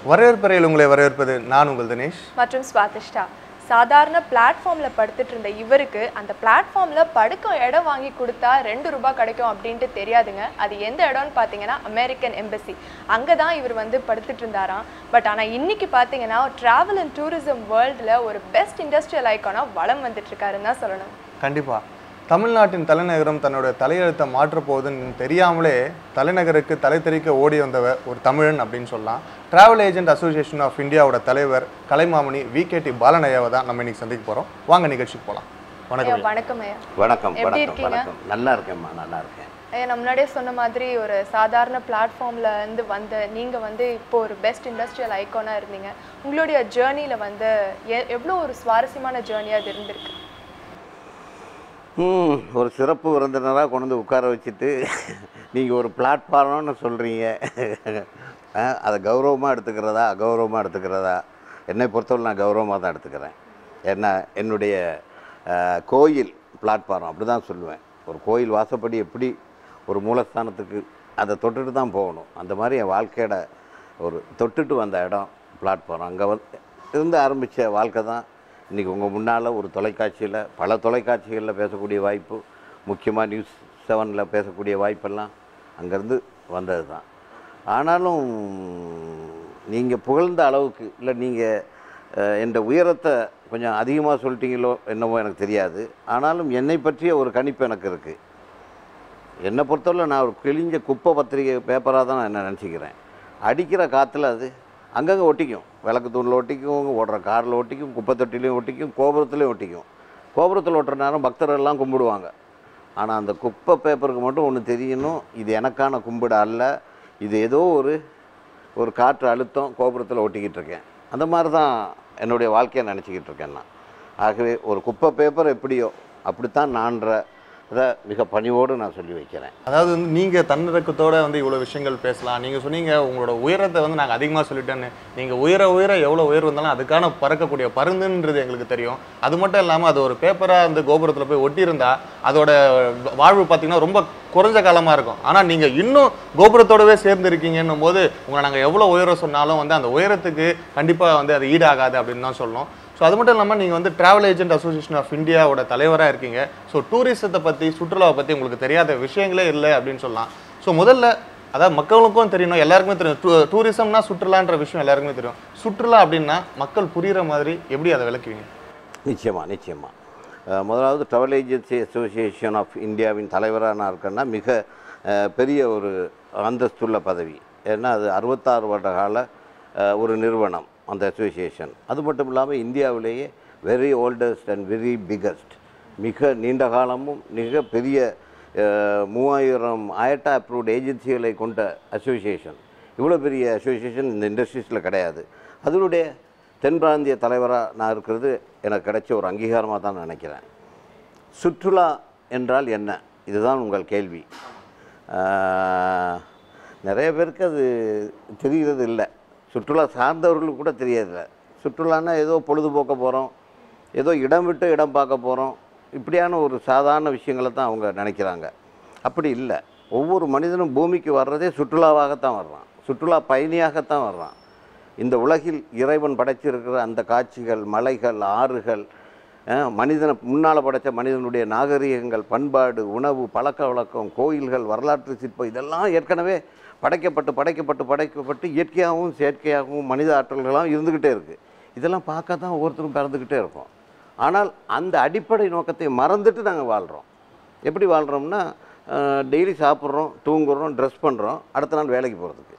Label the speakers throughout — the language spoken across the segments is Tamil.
Speaker 1: வரவேற்பறையில் உங்களை வரவேற்பது நான் உங்கள் தினேஷ்
Speaker 2: மற்றும் ஸ்வாதிஷ்டா. சாதாரண பிளாட்ஃபார்ம்ல படுத்துட்டு இருந்த இவருக்கு அந்த பிளாட்ஃபார்ம்ல படுக்க இடம் வாங்கி கொடுத்தா ₹2 கிடைக்கும் அப்படின்ட்டு தெரியாதுங்க. அது எந்த இடம்னு பார்த்தீங்கன்னா அமெரிக்கன் எம்பசி. அங்கே தான் இவர் வந்து படுத்துட்டு இருந்தாராம். பட் ஆனால் இன்னைக்கு பார்த்தீங்கன்னா டிராவல் அண்ட் டூரிசம் வேர்ல்டில் ஒரு பெஸ்ட் இண்டஸ்ட்ரியல் ஐக்கானாக வளம் வந்துட்டு இருக்காருன்னு தான் சொல்லணும்.
Speaker 1: கண்டிப்பாக தமிழ்நாட்டின் தலைநகரம் தன்னோட தலையெழுத்தை மாற்றப் போகுதுன்னு தெரியாமலே தலைநகருக்கு தலை தெறிக்க ஓடி வந்தவர் ஒரு தமிழன் அப்படின்னு சொல்லலாம். டிராவல் ஏஜென்ட் அசோசியேஷன் ஆஃப் இந்தியாவோட தலைவர் கலைமாமணி VKT பாலனையாவை தான் நம்ம இன்னைக்கு சந்திக்க போகிறோம். வாங்க நிகழ்ச்சிக்கு போகலாம். வணக்கம்.
Speaker 2: வணக்கம் ஐயா.
Speaker 3: வணக்கம்.
Speaker 2: எப்படி இருக்கீங்க?
Speaker 3: நல்லா இருக்கேம்மா, நல்லா இருக்கேன்.
Speaker 2: ஐயா, நம்ம முன்னாடியே சொன்ன மாதிரி ஒரு சாதாரண பிளாட்ஃபார்ம்ல இருந்து வந்த நீங்க வந்து இப்போ ஒரு பெஸ்ட் இண்டஸ்ட்ரியல் ஐக்கானா இருந்தீங்க. உங்களுடைய ஜேர்னியில் வந்து எவ்வளோ ஒரு சுவாரஸ்யமான ஜேர்னியாக அது இருந்திருக்கு?
Speaker 3: ஒரு சிறப்பு விருந்தினராக கொண்டு வந்து உட்கார வச்சுட்டு நீங்கள் ஒரு பிளாட்ஃபார்ம்னு சொல்கிறீங்க. அதை கௌரவமாக எடுத்துக்கிறதா அகௌரவமாக எடுத்துக்கிறதா? என்னை பொறுத்தவரை நான் கௌரவமாக தான் எடுத்துக்கிறேன். ஏன்னா என்னுடைய கோயில் பிளாட்ஃபார்ம் அப்படி தான் சொல்லுவேன். ஒரு கோயில் வாசப்படி எப்படி ஒரு மூலஸ்தானத்துக்கு அதை தொட்டுட்டு தான் போகணும், அந்த மாதிரி என் வாழ்க்கையோட ஒரு தொட்டுட்டு வந்த இடம் பிளாட்ஃபார்ம். அங்கே இருந்து ஆரம்பித்த வாழ்க்கை தான் இன்றைக்கி உங்கள் முன்னால் ஒரு தொலைக்காட்சியில் பல தொலைக்காட்சிகளில் பேசக்கூடிய வாய்ப்பு, முக்கியமாக News 7 பேசக்கூடிய வாய்ப்பெல்லாம் அங்கேருந்து வந்தது தான். ஆனாலும் நீங்கள் புகழ்ந்த அளவுக்கு இல்லை, நீங்கள் என்ற உயரத்தை கொஞ்சம் அதிகமாக சொல்லிட்டீங்களோ என்னவோ எனக்கு தெரியாது. ஆனாலும் என்னை பற்றிய ஒரு கணிப்பு எனக்கு இருக்குது. என்னை பொறுத்தவரை நான் ஒரு கிழிஞ்ச குப்பை பத்திரிகை பேப்பராக தான் நான் என்ன நினச்சிக்கிறேன். அடிக்கிற காற்றுல அது அங்கங்கே ஒட்டிக்கும். விளக்கு தூணில் ஒட்டிக்கும், ஓடுற காரில் ஒட்டிக்கும், குப்பை தொட்டிலையும் ஒட்டிக்கும், கோபுரத்துலேயும் ஒட்டிக்கும். கோபுரத்தில் ஒட்டுற நேரம் பக்தர்கள்லாம் கும்பிடுவாங்க. ஆனால் அந்த குப்பை பேப்பருக்கு மட்டும் ஒன்று தெரியணும், இது எனக்கான கும்பிட அல்ல, இது ஏதோ ஒரு காற்று அழுத்தம் கோபுரத்தில் ஒட்டிக்கிட்டு இருக்கேன். அந்த மாதிரி தான் என்னுடைய வாழ்க்கையை நினச்சிக்கிட்டு இருக்கேன் நான். ஆகவே ஒரு குப்பை பேப்பர் எப்படியோ அப்படித்தான் நான்ற அதை மிக பணிவோடு நான் சொல்லி வைக்கிறேன்.
Speaker 1: அதாவது வந்து நீங்கள் தன்னடக்கத்தோடு வந்து இவ்வளோ விஷயங்கள் பேசலாம். நீங்கள் சொன்னீங்க உங்களோட உயரத்தை வந்து நாங்கள் அதிகமாக சொல்லிட்டேன்னு. நீங்கள் உயர எவ்வளோ உயர் வந்தாலும் அதுக்கான பறக்கக்கூடிய பருந்துன்றது எங்களுக்கு தெரியும். அது மட்டும் இல்லாமல் அது ஒரு பேப்பராக வந்து கோபுரத்தில் போய் ஒட்டியிருந்தா அதோட வாழ்வு பார்த்திங்கன்னா ரொம்ப குறைஞ்ச காலமாக இருக்கும். ஆனால் நீங்கள் இன்னும் கோபுரத்தோடவே சேர்ந்து இருக்கீங்கன்னும் போது உங்களை நாங்கள் எவ்வளோ உயரம் சொன்னாலும் வந்து அந்த உயரத்துக்கு கண்டிப்பாக வந்து அது ஈடாகாது அப்படின்னு தான் சொல்லணும். ஸோ அது மட்டும் இல்லாமல் நீங்கள் வந்து டிராவல் ஏஜென்ட் அசோசியேஷன் ஆஃப் இந்தியாவோட தலைவராக இருக்கீங்க. ஸோ டூரிசத்தை பற்றி சுற்றுலாவை பற்றி உங்களுக்கு தெரியாத விஷயங்களே இல்லை அப்படின்னு சொல்லலாம். ஸோ முதல்ல அதாவது மக்களுக்கும் தெரியணும், எல்லாருக்குமே தெரியும். டூரிசம்னா சுற்றுலான்ற விஷயம் எல்லாருக்குமே தெரியும். சுற்றுலா அப்படின்னா மக்கள் புரிகிற மாதிரி எப்படி அதை விளக்குவீங்க?
Speaker 3: நிச்சயமாக முதலாவது டிராவல் ஏஜென்சி அசோசியேஷன் ஆஃப் இந்தியாவின் தலைவராக நான் இருக்கேன்னா மிக பெரிய ஒரு அந்தஸ்துள்ள பதவி. ஏன்னா அது 66 வருட கால ஒரு நிறுவனம் அந்த அசோசியேஷன். அது மட்டும் இல்லாமல் இந்தியாவிலேயே very oldest and very biggest, மிக நீண்ட காலமும் மிக பெரிய 3000 ஆயட்டா அப்ரூவ்ட் ஏஜென்சிகளை கொண்ட அசோசியேஷன். இவ்வளோ பெரிய அசோசியேஷன் இந்த இண்டஸ்ட்ரீஸில் கிடையாது. அதனுடைய தென் பிராந்திய தலைவராக நான் இருக்கிறது எனக்கு கிடைச்ச ஒரு அங்கீகாரமாக தான் நினைக்கிறேன். சுற்றுலா என்றால் என்ன, இதுதான் உங்கள் கேள்வி. நிறைய பேருக்கு அது தெரிகிறது இல்லை. சுற்றுலா சார்ந்தவர்களுக்கு கூட தெரியாதில்ல. சுற்றுலான்னா ஏதோ பொழுதுபோக்க போகிறோம், ஏதோ இடம் விட்டு இடம் பார்க்க போகிறோம், இப்படியான ஒரு சாதாரண விஷயங்களை தான் அவங்க நினைக்கிறாங்க. அப்படி இல்லை. ஒவ்வொரு மனிதனும் பூமிக்கு வர்றதே சுற்றுலாவாகத்தான் வர்றான், சுற்றுலா பயணியாகத்தான் வர்றான். இந்த உலகில் இறைவன் படைச்சிருக்கிற அந்த காட்சிகள், மலைகள், ஆறுகள், மனிதனை முன்னால் படைத்த மனிதனுடைய நாகரிகங்கள், பண்பாடு, உணவு, பழக்க வழக்கம், கோயில்கள், வரலாற்று சிற்பம், இதெல்லாம் ஏற்கனவே படைக்கப்பட்டு இயற்கையாகவும் செயற்கையாகவும் மனித ஆற்றல்களாகவும் இருந்துக்கிட்டே இருக்குது. இதெல்லாம் பார்க்க தான் ஒவ்வொருத்தரும் பிறந்துக்கிட்டே இருக்கோம். ஆனால் அந்த அடிப்படை நோக்கத்தை மறந்துட்டு நாங்கள் வாழ்கிறோம். எப்படி வாழ்கிறோம்னா, டெய்லி சாப்பிட்றோம், தூங்குறோம், ட்ரெஸ் பண்ணுறோம், அடுத்த நாள் வேலைக்கு போகிறதுக்கு.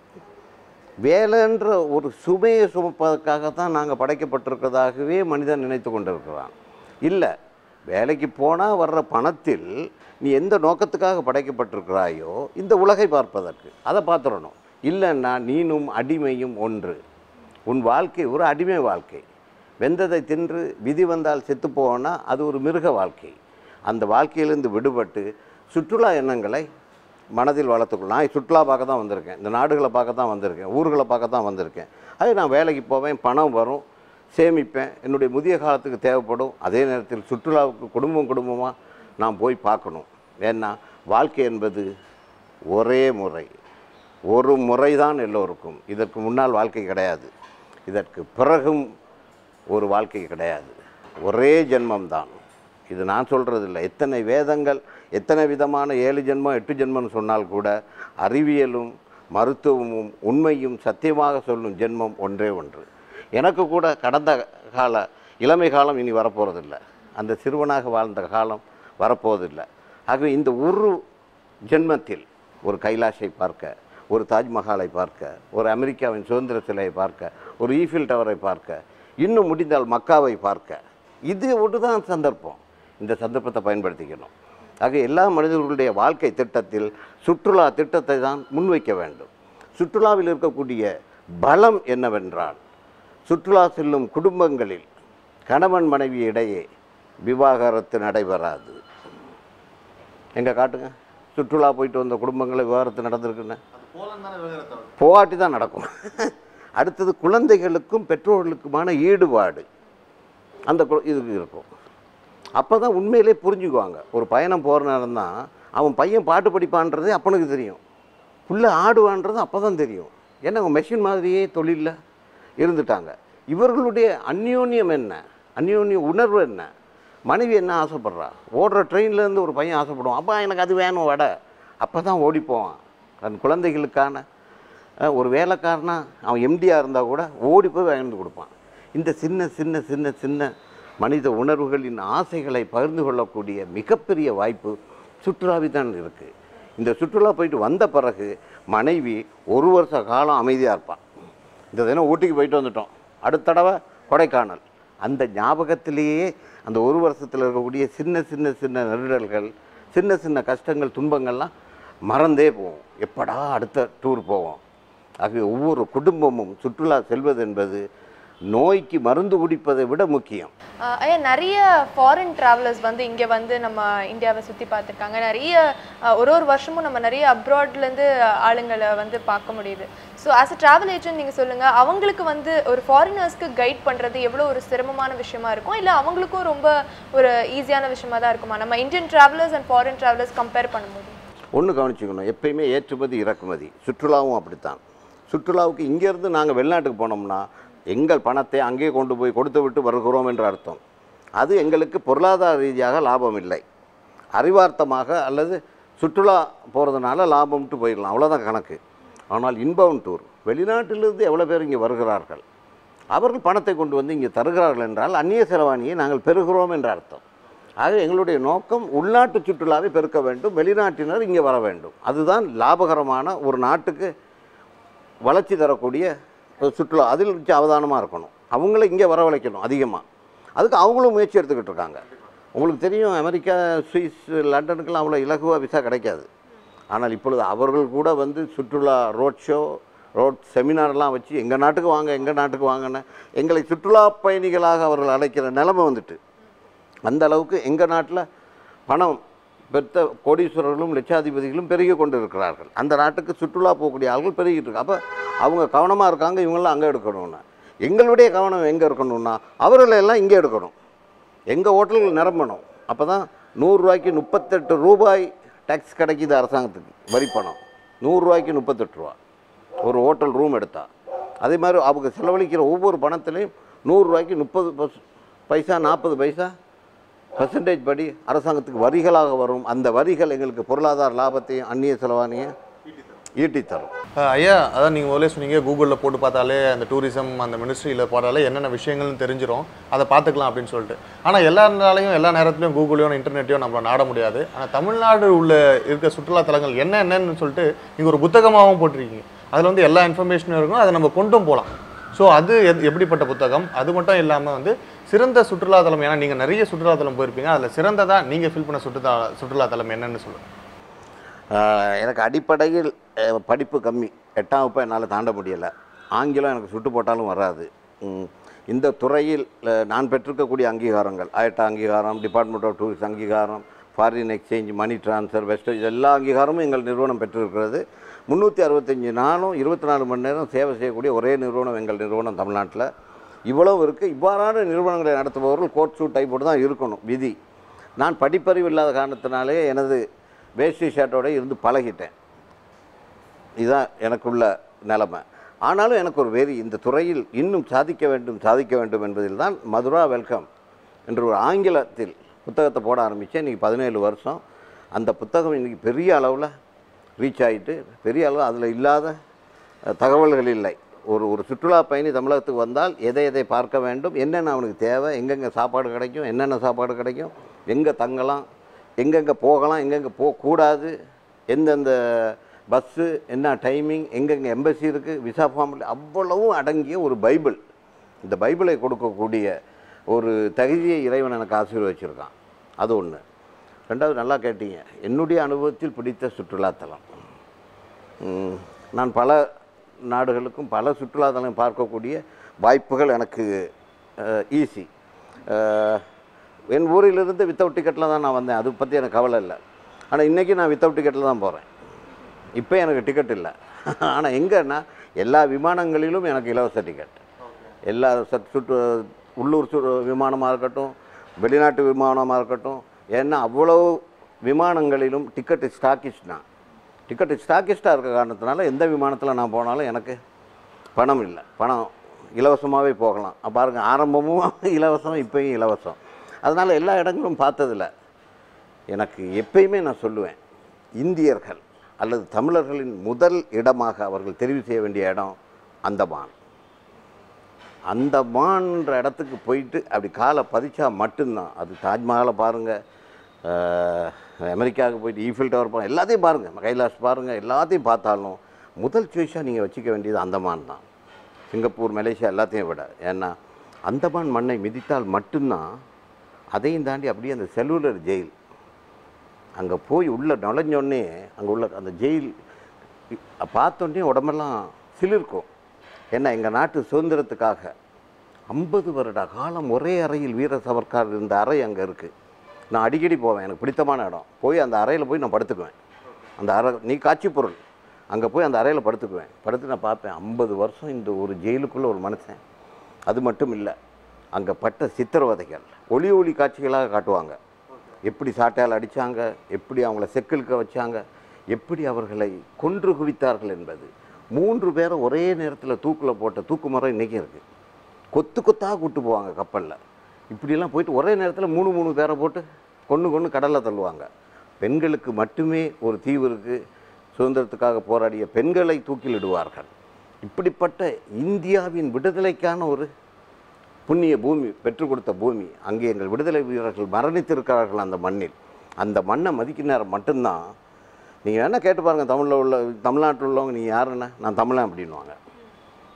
Speaker 3: வேலைன்ற ஒரு சுமையை சுமப்பதற்காக தான் நாங்கள் படைக்கப்பட்டிருக்கிறதாகவே மனிதன் நினைத்து கொண்டிருக்கிறான். இல்லை, வேலைக்கு போனால் வர்ற பணத்தில் நீ எந்த நோக்கத்துக்காக படைக்கப்பட்டிருக்கிறாயோ இந்த உலகை பார்ப்பதற்கு அதை பார்த்துடணும். இல்லைன்னா நீனும் அடிமையும் ஒன்று. உன் வாழ்க்கை ஒரு அடிமை வாழ்க்கை. வெந்ததை தின்று விதி வந்தால் செத்து போனா அது ஒரு மிருக வாழ்க்கை. அந்த வாழ்க்கையிலிருந்து விடுபட்டு சுற்றுலா எண்ணங்களை மனதில் வளர்த்துக்கணும். நான் சுற்றுலா பார்க்க தான் வந்திருக்கேன், இந்த நாடுகளை பார்க்க தான் வந்திருக்கேன், ஊர்களை பார்க்க தான் வந்திருக்கேன். அது நான் வேலைக்கு போவேன், பணம் வரும், சேமிப்பேன், என்னுடைய முதிய காலத்துக்கு தேவைப்படும். அதே நேரத்தில் சுற்றுலாவுக்கு குடும்பமாக நான் போய் பார்க்கணும். ஏன்னா வாழ்க்கை என்பது ஒரே முறை, ஒரு முறைதான் எல்லோருக்கும். இதற்கு முன்னால் வாழ்க்கை கிடையாது, இதற்கு பிறகும் ஒரு வாழ்க்கை கிடையாது. ஒரே ஜென்மம்தான். இது நான் சொல்கிறதில்லை. எத்தனை வேதங்கள், எத்தனை விதமான 7 ஜென்மம் 8 ஜென்மம்னு சொன்னால் கூட அறிவியலும் மருத்துவமும் உண்மையும் சத்தியமாக சொல்லும் ஜென்மம் ஒன்றே ஒன்று. எனக்கு கூட கடந்த கால இளமை காலம் இனி வரப்போகிறதில்லை. அந்த சிறுவனாக வாழ்ந்த காலம் வரப்போவதில்லை. ஆகவே இந்த ஒரு ஜென்மத்தில் ஒரு கைலாஷை பார்க்க, ஒரு தாஜ்மஹாலை பார்க்க, ஒரு அமெரிக்காவின் சுதந்திர சிலையை பார்க்க, ஒரு ஈஃபில் டவரை பார்க்க, இன்னும் முடிந்தால் மக்காவை பார்க்க, இது ஒன்று தான் சந்தர்ப்பம். இந்த சந்தர்ப்பத்தை பயன்படுத்திக்கணும். ஆக எல்லா மனிதர்களுடைய வாழ்க்கை திட்டத்தில் சுற்றுலா திட்டத்தை தான் முன்வைக்க வேண்டும். சுற்றுலாவில் இருக்கக்கூடிய பலம் என்னவென்றால், சுற்றுலா செல்லும் குடும்பங்களில் கணவன் மனைவி இடையே விவாகரத்து நடைபெறாது. எங்கே காட்டுங்க, சுற்றுலா போயிட்டு வந்த குடும்பங்களில் விவாகரத்து நடந்திருக்குன்னு? போகாட்டி தான் நடக்கும். அடுத்தது குழந்தைகளுக்கும் பெற்றோர்களுக்குமான ஈடுபாடு அந்த இதுக்கு இருக்கும். அப்போ தான் உண்மையிலே புரிஞ்சுக்குவாங்க. ஒரு பயணம் போகிற நேரம் தான் அவன் பையன் பாட்டு படிப்பான்றதே அப்பனுக்கு தெரியும், புள்ள ஆடுவான்றது அப்போ தான் தெரியும். ஏன்னா அவங்க மெஷின் மாதிரியே தொழிலில் இருந்துட்டாங்க. இவர்களுடைய அந்யோன்யம் என்ன, அந்யோன்ய உணர்வு என்ன, மனைவி என்ன ஆசைப்படுறா, ஓடுற ட்ரெயின்லேருந்து ஒரு பையன் ஆசைப்படுவான், அப்பா எனக்கு அது வேணும் வடை, அப்போ தான் ஓடி போவான். தன் குழந்தைகளுக்கான ஒரு வேலைக்காரனா அவன் எம்டியாக இருந்தால் கூட ஓடி போய் வாங்கி கொடுப்பான். இந்த சின்ன சின்ன சின்ன சின்ன மனித உணர்வுகளின் ஆசைகளை பகிர்ந்து கொள்ளக்கூடிய மிகப்பெரிய வாய்ப்பு சுற்றுலாவில் தான் இருக்குது. இந்த சுற்றுலா போயிட்டு வந்த பிறகு மனைவி 1 வருஷ காலம் அமைதியாக இருப்பான். இந்த தினம் ஊட்டிக்கு போயிட்டு வந்துட்டோம், அடுத்த தடவை கொடைக்கானல். அந்த ஞாபகத்திலேயே அந்த 1 வருஷத்தில் இருக்கக்கூடிய சின்ன சின்ன சின்ன நெருடல்கள், சின்ன சின்ன கஷ்டங்கள், துன்பங்கள்லாம் மறந்தே போவோம். எப்படா அடுத்த டூர் போவோம். ஆகவே ஒவ்வொரு குடும்பமும் சுற்றுலா செல்வது என்பது நோய்க்கு மருந்து குடிப்பதை விட முக்கியம்.
Speaker 2: ஐயா, நிறைய ஃபாரின் ட்ராவலர்ஸ் வந்து இங்கே வந்து நம்ம இந்தியாவை சுற்றி பார்த்துருக்காங்க. நிறைய ஒரு வருஷமும் நம்ம நிறைய அப்ராட்லேருந்து ஆளுங்களை வந்து பார்க்க முடியுது. So as a travel agent நீங்கள் சொல்லுங்கள், அவங்களுக்கு வந்து ஒரு ஃபாரினர்ஸ்க்கு கைட் பண்ணுறது எவ்வளோ ஒரு சிரமமான விஷயமா இருக்கும், இல்லை அவங்களுக்கும் ரொம்ப ஒரு ஈஸியான விஷயமா தான் இருக்குமா நம்ம Indian travellers and foreign travellers compare பண்ணும்போது?
Speaker 3: ஒன்று கவனிச்சுக்கணும், எப்பயுமே ஏற்றுமதி இறக்குமதி. சுற்றுலாவும் அப்படித்தான். சுற்றுலாவுக்கு இங்கேருந்து நாங்கள் வெளிநாட்டுக்கு போனோம்னா எங்கள் பணத்தை அங்கே கொண்டு போய் கொடுத்து விட்டு வருகிறோம் என்ற அர்த்தம். அது எங்களுக்கு பொருளாதார ரீதியாக லாபம் இல்லை. அறிவார்த்தமாக அல்லது சுற்றுலா போகிறதுனால லாபம்ட்டு போயிடலாம், அவ்வளோதான் கணக்கு. ஆனால் இன்பவுண்ட் டூர், வெளிநாட்டிலிருந்து எவ்வளோ பேர் இங்கே வருகிறார்கள், அவர்கள் பணத்தை கொண்டு வந்து இங்கே தருகிறார்கள் என்றால் அந்நிய செலவாணியை நாங்கள் பெறுகிறோம் என்ற அர்த்தம். ஆக எங்களுடைய நோக்கம் உள்நாட்டு சுற்றுலாவை பெருக்க வேண்டும், வெளிநாட்டினர் இங்கே வர வேண்டும். அதுதான் லாபகரமான ஒரு நாட்டுக்கு வளர்ச்சி தரக்கூடிய சுற்றுலா. அதில் வச்சு அவதானமாக இருக்கணும், அவங்கள இங்கே வரவழைக்கணும் அதிகமாக. அதுக்கு அவங்களும் முயற்சி எடுத்துக்கிட்டு இருக்காங்க. உங்களுக்கு தெரியும், அமெரிக்கா, சுவிஸ், லண்டனுக்கெல்லாம் அவ்வளோ இலகுவாக விசா கிடைக்காது. ஆனால் இப்பொழுது அவர்கள் கூட வந்து சுற்றுலா ரோட் செமினார்லாம் வச்சு எங்கள் நாட்டுக்கு வாங்க, எங்கள் நாட்டுக்கு வாங்கன்னு எங்களை சுற்றுலா பயணிகளாக அவர்கள் அழைக்கிற நிலைமை வந்துட்டு. அந்த அளவுக்கு எங்கள் நாட்டில் பணம் பெற்ற கோடீஸ்வரர்களும் லட்சாதிபதிகளும் பெருகி கொண்டு இருக்கிறார்கள். அந்த நாட்டுக்கு சுற்றுலா போகக்கூடிய ஆள்கள் பெருகிட்டு இருக்கு. அப்போ அவங்க கவனமாக இருக்காங்க, இவங்களாம் அங்கே எடுக்கணும்னா. எங்களுடைய கவனம் எங்கே இருக்கணும்னா அவர்களெல்லாம் இங்கே எடுக்கணும், எங்கள் ஹோட்டல்கள் நிரம்பணும். அப்போ தான் 100 ரூபாய்க்கு 38 ரூபாய் டேக்ஸ் கிடைக்கிது அரசாங்கத்துக்கு, வரி பணம். 100 ரூபாய்க்கு 38 ரூபா ஒரு ஹோட்டல் ரூம் எடுத்தால். அதே மாதிரி அவங்க செலவழிக்கிற ஒவ்வொரு பணத்துலேயும் 100 ரூபாய்க்கு 30 பைசா 40 பைசா பர்சன்டேஜ் படி அரசாங்கத்துக்கு வரிகளாக வரும். அந்த வரிகள் எங்களுக்கு பொருளாதார லாபத்தையும் அந்நிய செலவானையும் ஈட்டித்தரும்.
Speaker 1: ஐயா, அதான் நீங்கள் முதலே சொன்னீங்க, கூகுளில் போட்டு பார்த்தாலே அந்த டூரிசம் அந்த மினிஸ்ட்ரியில் போட்டாலே என்னென்ன விஷயங்கள்னு தெரிஞ்சிடும், அதை பார்த்துக்கலாம் அப்படின்னு சொல்லிட்டு. ஆனால் எல்லா நேரத்துலையும் கூகுளையும் இன்டர்நெட்டையும் நம்ம நாட முடியாது. ஆனால் தமிழ்நாடு உள்ள இருக்க சுற்றுலாத்தலங்கள் என்னென்னு சொல்லிட்டு நீங்கள் ஒரு புத்தகமாகவும் போட்டிருக்கீங்க. அதில் வந்து எல்லா இன்ஃபர்மேஷனும் இருக்கும், அதை நம்ம கொண்டும் போகலாம். ஸோ அது எப்படிப்பட்ட புத்தகம்? அது மட்டும் இல்லாமல் வந்து சிறந்த சுற்றுலாத்தலம், ஏன்னா நீங்கள் நிறைய சுற்றுலாத்தலம் போயிருப்பீங்க, அதில் சிறந்ததாக நீங்கள் ஃபீல் பண்ண சுற்றுலாத்தலம் என்னென்னு சொல்லுங்கள்.
Speaker 3: எனக்கு அடிப்படையில் படிப்பு கம்மி, 8ஆம் வகுப்பை என்னால் தாண்ட முடியலை. ஆங்கிலம் எனக்கு சுட்டு போட்டாலும் வராது. இந்த துறையில் நான் பெற்றிருக்கக்கூடிய அங்கீகாரங்கள், ஆயட்டா அங்கீகாரம், டிபார்ட்மெண்ட் ஆஃப் டூரிஸ்ட் அங்கீகாரம், foreign exchange, money transfer, wastage, எல்லா அங்கீகாரமும் எங்கள் நிறுவனம் பெற்றிருக்கிறது. 365 நாளும் 24 மணி நேரம் சேவை செய்யக்கூடிய ஒரே நிறுவனம் எங்கள் நிறுவனம் தமிழ்நாட்டில். இவ்வளவு இருக்குது. இவ்வாறான நிறுவனங்களை நடத்துபவர்கள் கோட் சூட் டை போட்டு தான் இருக்கணும், விதி. நான் படிப்பறிவு இல்லாத காரணத்தினாலே எனது வேஷ்டி ஷர்ட்டோட இருந்து பழகிட்டேன். இதுதான் எனக்குள்ள நிலைமை. ஆனாலும் எனக்கு ஒரு வெறி, இந்த துறையில் இன்னும் சாதிக்க வேண்டும் என்பதில் தான் மதுரா வெல்கம் என்று ஒரு ஆங்கிலத்தில் புத்தகத்தை போட ஆரம்பித்தேன். இன்றைக்கி 17 வருஷம். அந்த புத்தகம் இன்றைக்கி பெரிய அளவில் ரீச் ஆகிட்டு, பெரிய அளவு அதில் இல்லாத தகவல்கள் இல்லை. ஒரு சுற்றுலா பயணி தமிழகத்துக்கு வந்தால் எதை பார்க்க வேண்டும், என்னென்ன அவனுக்கு தேவை, எங்கெங்கே சாப்பாடு கிடைக்கும், என்னென்ன சாப்பாடு கிடைக்கும், எங்கே தங்கலாம், எங்கெங்கே போகலாம், எங்கெங்கே போகக்கூடாது, எந்தெந்த பஸ்ஸு, என்ன டைமிங், எங்கெங்கே எம்பசி இருக்குது, விசா ஃபார்ம், அவ்வளவும் அடங்கிய ஒரு பைபிள். இந்த பைபிளை கொடுக்கக்கூடிய ஒரு தகுதியை இறைவன் எனக்கு ஆசீர்வதிச்சிருக்கான். அது ஒன்று. ரெண்டாவது, நல்லா கேட்டீங்க, என்னுடைய அனுபவத்தில் பிடித்த சுற்றுலாத்தலம். நான் பல நாடுகளுக்கும் பல சுற்றுலாத்தலம் பார்க்கக்கூடிய வாய்ப்புகள் எனக்கு ஈஸி. என் ஊரிலிருந்து வித்தவுட் டிக்கெட்டில் தான் நான் வந்தேன். அதை பற்றி எனக்கு கவலை இல்லை. ஆனால் இன்றைக்கி நான் வித்தவுட் டிக்கெட்டில் தான் போகிறேன். இப்போ எனக்கு டிக்கெட் இல்லை. ஆனால் எங்கன்னா எல்லா விமானங்களிலும் எனக்கு இலவச டிக்கெட். எல்லா உள்ளூர் விமானமாக இருக்கட்டும், வெளிநாட்டு விமானமாக இருக்கட்டும். ஏன்னா அவ்வளோ விமானங்களிலும் டிக்கெட்டு ஸ்டாக்கிஸ்டாக இருக்க காரணத்தினால எந்த விமானத்தில் நான் போனாலும் எனக்கு பணம் இல்லை. பணம் இலவசமாகவே போகலாம். பாருங்கள், ஆரம்பமும் இலவசம், இப்போயும் இலவசம். அதனால் எல்லா இடங்களும் பார்த்ததில்ல. எனக்கு எப்பயுமே நான் சொல்லுவேன், இந்தியர்கள் அல்லது தமிழர்களின் முதல் இடமாக அவர்கள் தெரிவு செய்ய வேண்டிய இடம் அந்தமான். அந்தமான்ற இடத்துக்கு போயிட்டு அப்படி காலை பதிச்சா மட்டும்தான். அது தாஜ்மஹாலை பாருங்கள், அமெரிக்காவுக்கு போயிட்டு ஈஃபில் டவர் பாருங்கள், எல்லாத்தையும் பாருங்கள், கைலாஷ் பாருங்கள், எல்லாத்தையும் பார்த்தாலும் முதல் சாய்ஸாக நீங்கள் வச்சுக்க வேண்டியது அந்தமான் தான். சிங்கப்பூர், மலேசியா எல்லாத்தையும் விட. ஏன்னா அந்தமான் மண்ணை மிதித்தால் மட்டும்தான், அதையும் தாண்டி அப்படியே அந்த செல்லுலர் ஜெயில், அங்கே போய் உள்ளே நுழைஞ்சோடனே அங்கே உள்ள அந்த ஜெயில் பார்த்தோன்னே உடம்பெல்லாம் சிலிர்க்கும். ஏன்னா எங்கள் நாட்டு சுதந்திரத்துக்காக 50 வருட காலம் ஒரே அறையில் வீர சவர்க்கார் இருந்த அறை அங்கே இருக்குது. நான் அடிக்கடி போவேன், எனக்கு பிடித்தமான இடம். போய் அந்த அறையில் போய் நான் படுத்துக்குவேன். அந்த அறை நீ காட்சி பொருள். அங்கே போய் அந்த அறையில் படுத்துக்குவேன். படுத்து நான் பார்ப்பேன், 50 வருஷம் இந்த ஒரு ஜெயிலுக்குள்ளே ஒரு மனுஷன். அது மட்டும் இல்லை, அங்கே பட்ட சித்திரவதைகள் ஒளி காட்சிகளாக காட்டுவாங்க. எப்படி சாட்டையால் அடித்தாங்க, எப்படி அவங்கள செக்கிழுக்க வச்சாங்க, எப்படி அவர்களை கொன்று குவித்தார்கள் என்பது. 3 பேரை ஒரே நேரத்தில் தூக்கில் போட்ட தூக்கு முறை இன்றைக்கும் இருக்குது. கொத்தாக கூட்டு போவாங்க கப்பலில். இப்படிலாம் போயிட்டு ஒரே நேரத்தில் 3 பேரை போட்டு கொன்று கடலில் தள்ளுவாங்க. பெண்களுக்கு மட்டுமே ஒரு தீவு இருக்குது. சுதந்திரத்துக்காக போராடிய பெண்களை தூக்கிலிடுவார்கள். இப்படிப்பட்ட இந்தியாவின் விடுதலைக்கான ஒரு புண்ணிய பூமி, பெற்றுக் கொடுத்த பூமி. அங்கே எங்கள் விடுதலை வீரர்கள் மரணித்திருக்கிறார்கள் அந்த மண்ணில். அந்த மண்ணை மதிக்க நேரம் மட்டும்தான். நீங்கள் வேணால் கேட்டு பாருங்கள், தமிழ்நாட்டில் உள்ளவங்க, நீங்கள் யாருன்னா நான் தமிழன் அப்படின்வாங்க.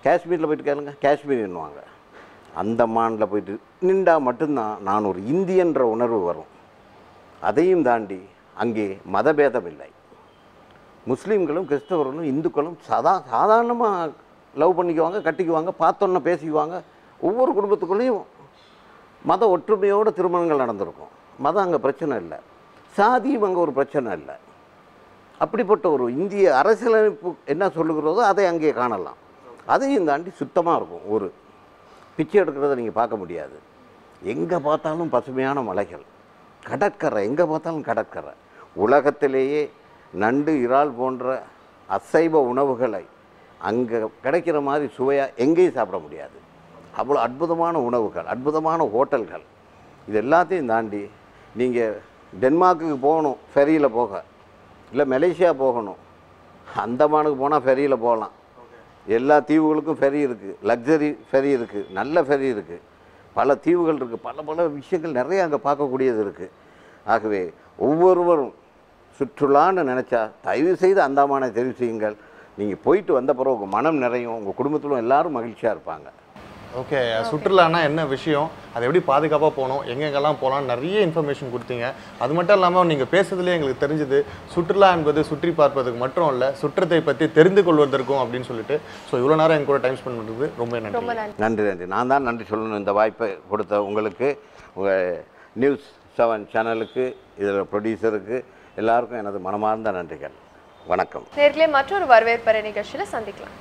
Speaker 3: காஷ்மீரில் போய்ட்டு கேளுங்க, காஷ்மீர்னுவாங்க. அந்த மானில் போயிட்டு நின்றா மட்டும்தான் நான் ஒரு இந்தியன்ற உணர்வு வரும். அதையும் தாண்டி அங்கே மதபேதம் இல்லை. முஸ்லீம்களும் கிறிஸ்தவர்களும் இந்துக்களும் சாதாரணமாக லவ் பண்ணிக்குவாங்க, கட்டிக்குவாங்க, பார்த்தோன்னே பேசிக்குவாங்க. ஒவ்வொரு குடும்பத்துக்குள்ளேயும் மத ஒற்றுமையோடு திருமணங்கள் நடந்திருக்கும். மதம் அங்கே பிரச்சனை இல்லை, சாதியும் அங்கே ஒரு பிரச்சனை இல்லை. அப்படிப்பட்ட ஒரு இந்திய அரசியலமைப்பு என்ன சொல்லுகிறதோ அதை அங்கே காணலாம். அதையும் தாண்டி சுத்தமாக இருக்கும். ஒரு பிச்சை எடுக்கிறத நீங்கள் பார்க்க முடியாது. எங்கே பார்த்தாலும் பசுமையான மலைகள், கடற்கரை, எங்கே பார்த்தாலும் கடற்கரை. உலகத்திலேயே நண்டு, இறால் போன்ற அசைவ உணவுகளை அங்கே கிடைக்கிற மாதிரி சுவையாக எங்கேயும் சாப்பிட முடியாது. அவ்வளோ அற்புதமான உணவுகள், அற்புதமான ஹோட்டல்கள். இது எல்லாத்தையும் தாண்டி நீங்கள் டென்மார்க்குக்கு போகணும் ஃபெரியில் போக, இல்லை மலேசியா போகணும், அந்தமானுக்கு போனால் ஃபெரியில் போகலாம். எல்லா தீவுகளுக்கும் ஃபெரி இருக்குது, லக்ஸரி ஃபெரி இருக்குது, நல்ல ஃபெரி இருக்குது, பல தீவுகள் இருக்குது, பல விஷயங்கள் நிறைய அங்கே பார்க்கக்கூடியது இருக்குது. ஆகவே ஒவ்வொருவரும் சுற்றுலான்னு நினச்சா தயவு செய்து அந்தமானை தெரிவு செய்யுங்கள். நீங்கள் போயிட்டு வந்த பிறகு உங்கள் மனம் நிறையும், உங்கள் குடும்பத்திலும் எல்லோரும் மகிழ்ச்சியாக இருப்பாங்க.
Speaker 1: ஓகே, சுற்றுலானா என்ன விஷயம், அதை எப்படி பாதுகாப்பாக போகணும், எங்கெங்கெல்லாம் போகலான்னு நிறைய இன்ஃபர்மேஷன் கொடுத்தீங்க. அது மட்டும் இல்லாமல் நீங்கள் பேசுறதுலேயே எங்களுக்கு தெரிஞ்சுது, சுற்றுலா என்பது சுற்றி பார்ப்பதுக்கு மட்டும் இல்லை, சுற்றத்தை பற்றி தெரிந்து கொள்வதற்கும் அப்படின்னு சொல்லிட்டு. ஸோ இவ்வளோ நேரம் எங்க கூட டைம் ஸ்பெண்ட் பண்ணுறது ரொம்ப நன்றி. நான் தான் நன்றி சொல்லணும் இந்த வாய்ப்பை கொடுத்த உங்களுக்கு, உங்கள் நியூஸ் 7 சேனலுக்கு, இதில் ப்ரொடியூசருக்கு, எல்லாருக்கும் எனது மனமார்ந்த நன்றிகள். வணக்கம்.
Speaker 2: நேர்களே, மற்றொரு வரவேற்பறை நிகழ்ச்சியில் சந்திக்கலாம்.